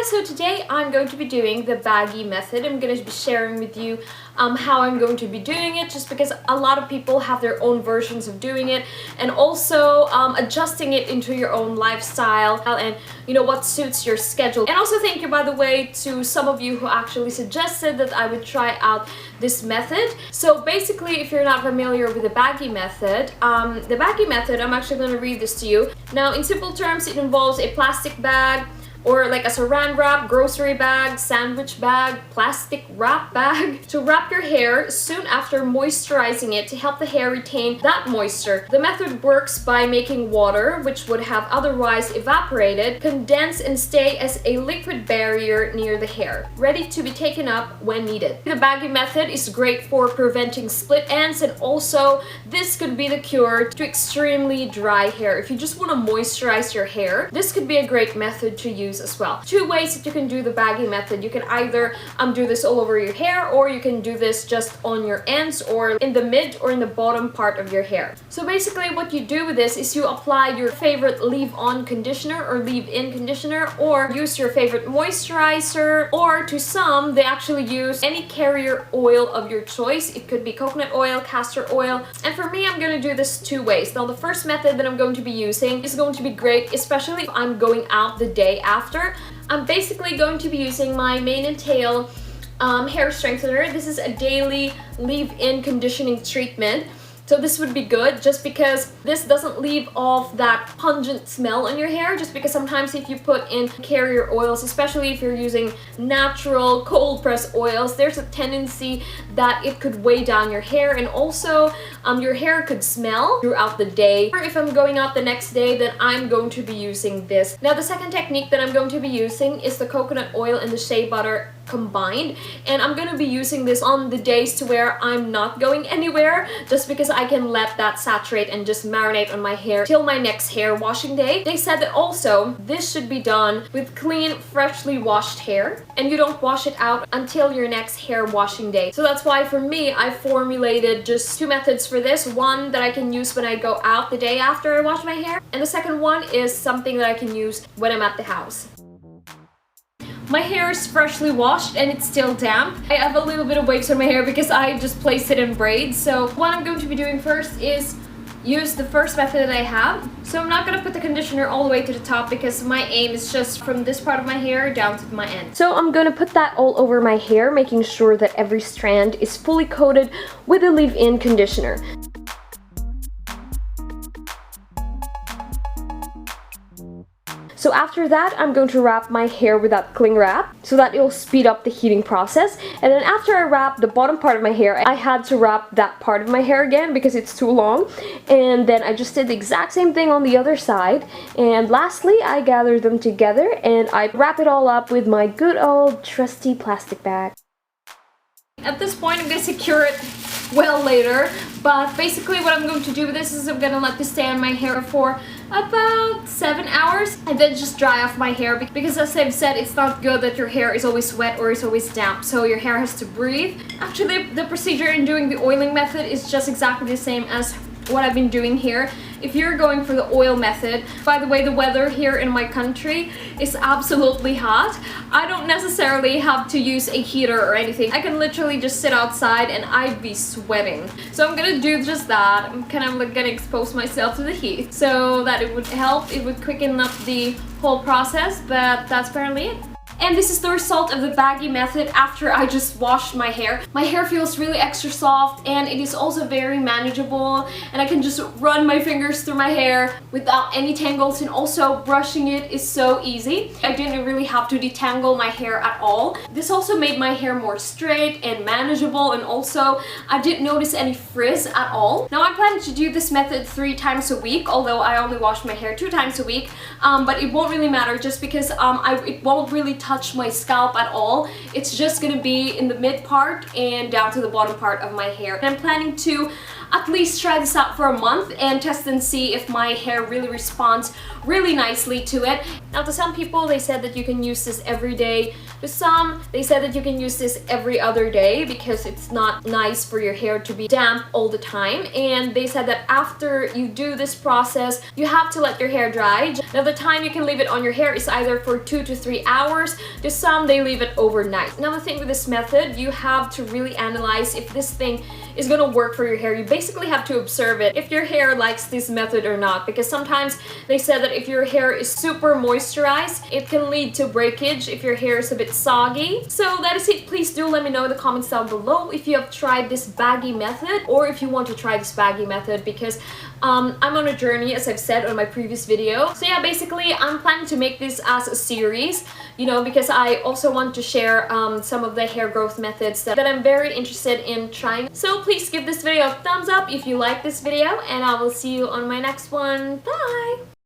so today I'm going to be doing the baggy method. I'm going to be sharing with you how I'm going to be doing it, just because a lot of people have their own versions of doing it, and also adjusting it into your own lifestyle and what suits your schedule. And also thank you, by the way, to some of you who actually suggested that I would try out this method. So basically, if you're not familiar with the baggy method, I'm actually going to read this to you. Now, in simple terms, it involves a plastic bag, or like a saran wrap, grocery bag, sandwich bag, plastic wrap bag to wrap your hair soon after moisturizing it to help the hair retain that moisture. The method works by making water, which would have otherwise evaporated, condense and stay as a liquid barrier near the hair, ready to be taken up when needed. The baggy method is great for preventing split ends, and also this could be the cure to extremely dry hair. If you just want to moisturize your hair, this could be a great method to use as well. Two ways that you can do the baggy method. You can either do this all over your hair, or you can do this just on your ends or in the mid or in the bottom part of your hair. So basically what you do with this is you apply your favorite leave-on conditioner or leave-in conditioner, or use your favorite moisturizer, or to some they actually use any carrier oil of your choice. It could be coconut oil, castor oil, and for me I'm going to do this two ways. Now the first method that I'm going to be using is going to be great, especially if I'm going out the day after. I'm basically going to be using my mane and tail hair strengthener. This is a daily leave-in conditioning treatment. So this would be good just because this doesn't leave off that pungent smell on your hair, just because sometimes if you put in carrier oils, especially if you're using natural cold press oils, there's a tendency that it could weigh down your hair, and also your hair could smell throughout the day. Or if I'm going out the next day, then I'm going to be using this. Now the second technique that I'm going to be using is the coconut oil and the shea butter combined, and I'm going to be using this on the days to where I'm not going anywhere, just because I can let that saturate and just marinate on my hair till my next hair washing day. They said that also this should be done with clean, freshly washed hair, and you don't wash it out until your next hair washing day. So that's why for me I formulated just two methods for this. One that I can use when I go out the day after I wash my hair, and the second one is something that I can use when I'm at the house. My hair is freshly washed and it's still damp. I have a little bit of waves on my hair because I just placed it in braids. So what I'm going to be doing first is use the first method that I have. So I'm not going to put the conditioner all the way to the top because my aim is just from this part of my hair down to my end. So I'm going to put that all over my hair, making sure that every strand is fully coated with a leave-in conditioner. So after that, I'm going to wrap my hair with that cling wrap so that it will speed up the heating process. And then after I wrap the bottom part of my hair, I had to wrap that part of my hair again because it's too long. And then I just did the exact same thing on the other side. And lastly, I gather them together and I wrap it all up with my good old trusty plastic bag. At this point, I'm going to secure it well later, but basically what I'm going to do with this is I'm going to let this stay on my hair for about 7 hours and then just dry off my hair, because as I've said, it's not good that your hair is always wet or is always damp, so your hair has to breathe. Actually, the procedure in doing the oiling method is just exactly the same as what I've been doing here. If you're going for the oil method, by the way, the weather here in my country is absolutely hot. I don't necessarily have to use a heater or anything. I can literally just sit outside and I'd be sweating. So I'm gonna do just that. I'm kind of like gonna expose myself to the heat so that it would help. It would quicken up the whole process, but that's apparently it. And this is the result of the baggy method after I just washed my hair. My hair feels really extra soft, and it is also very manageable, and I can just run my fingers through my hair without any tangles, and also brushing it is so easy. I didn't really have to detangle my hair at all. This also made my hair more straight and manageable, and also I didn't notice any frizz at all. Now I'm planning to do this method 3 times a week, although I only wash my hair 2 times a week, but it won't really matter just because it won't really touch my scalp at all. It's just gonna be in the mid part and down to the bottom part of my hair. And I'm planning to at least try this out for a month and test and see if my hair really responds really nicely to it. Now, to some people, they said that you can use this every day. To some, they said that you can use this every other day because it's not nice for your hair to be damp all the time. And they said that after you do this process, you have to let your hair dry. Now, the time you can leave it on your hair is either for 2 to 3 hours. To some, they leave it overnight. Now, the thing with this method, you have to really analyze if this thing is gonna work for your hair. You basically have to observe it if your hair likes this method or not, because sometimes they said that if your hair is super moisturized, it can lead to breakage if your hair is a bit soggy. So that is it. Please do let me know in the comments down below if you have tried this baggy method or if you want to try this baggy method, because I'm on a journey, as I've said on my previous video. So yeah, basically I'm planning to make this as a series, you know, because I also want to share some of the hair growth methods that I'm very interested in trying. So please give this video a thumbs up if you like this video, and I will see you on my next one. Bye!